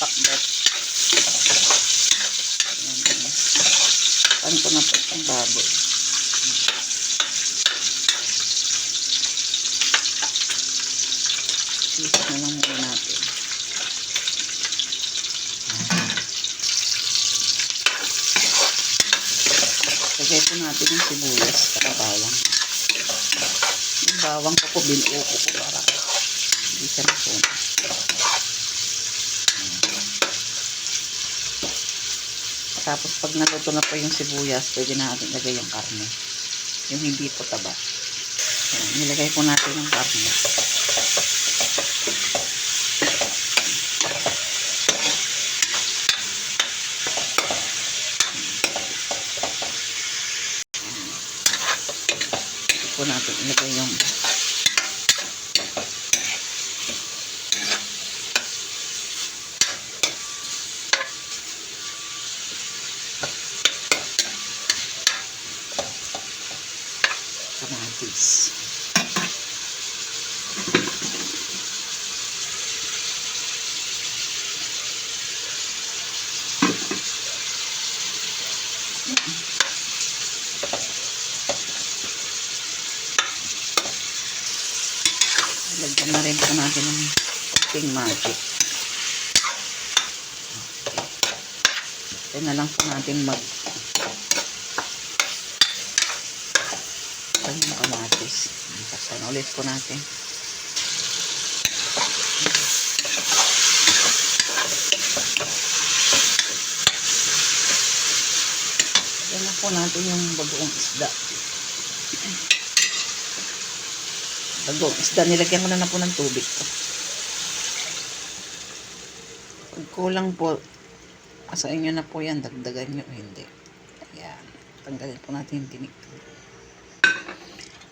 pakbet. Pan ko na po itong baboy. Isip na lang muna natin. Lagay po natin yung sibuyas at bawang. Yung bawang ko po, binuo ko po para hindi siya masunog. Tapos pag naluto na po yung sibuyas, pwede na natin lagay yung karne. Yung hindi po taba. Ayan, nilagay po natin yung karne. Po natin ilagay yung kamatis. Lagyan na rin po natin ng konting magic. Ito na lang po natin yung kamatis. Takpan ulit po natin. Lagyan na po natin yung bagoong isda. Bagoong isda, nilagyan ko na po ng tubig ko. Pag kulang po, sa inyo na po yan, dagdagan nyo, hindi. Ayan, tanggalin po natin yung tinik.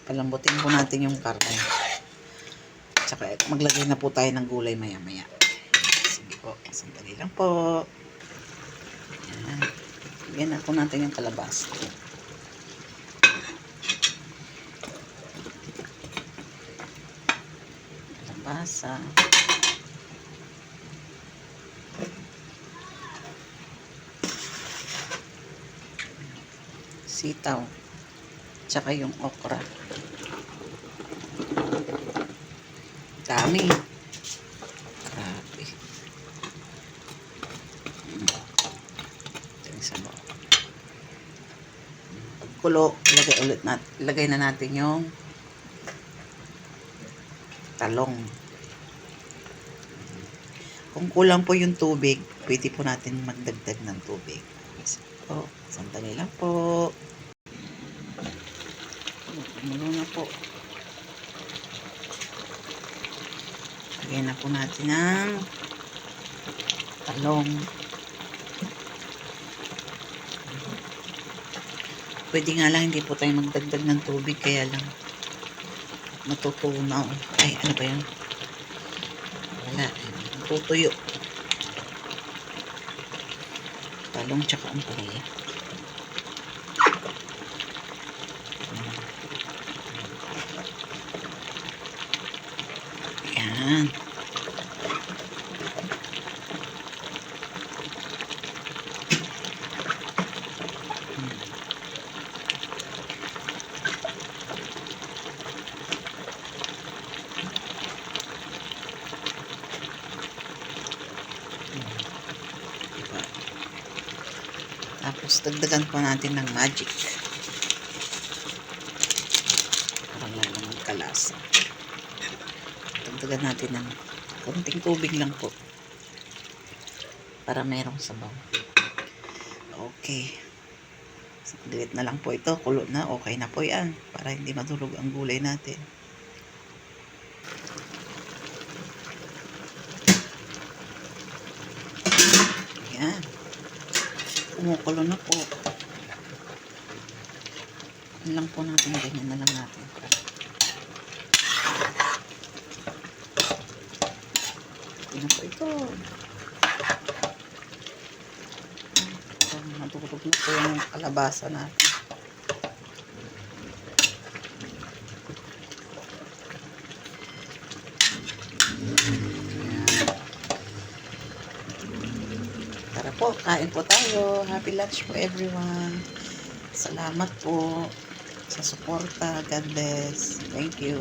Palambutin po natin yung karne. Tsaka maglagay na po tayo ng gulay maya maya. Sige po, sandali lang po. Ayan, lagyan na po natin yung kalabasa. Kalabasa. Sitaw. Tsaka yung okra. Dami. Grabe. Ito yung sabaw. Pagkulo, lagay na natin yung talong. Kung kulang po yung tubig, pwede po natin magdagdag ng tubig. So, sandali lang po. Kumulo na po. Lagyan na po natin ng talong. Pwede nga lang hindi po tayo magdagdag ng tubig, kaya lang matutunaw. Ay, ano ba yun? Wala. Tutuyo. Talong tsaka ang palaya. Ayan. Tapos dagdagan po natin ng magic para lalo magkalasa. Dagdagan natin ng konting tubig lang po para merong sabaw. Okay, saglit na lang po ito, kulo na, okay na po yan para hindi madulog ang gulay natin. Ayan, kumukulo na po. Yan lang po natin, ganyan na lang natin. Yan po ito. Matutulog na po yung kalabasa natin. Tara po, kain po tayo. Happy lunch po everyone. Salamat po sa suporta. God bless. Thank you.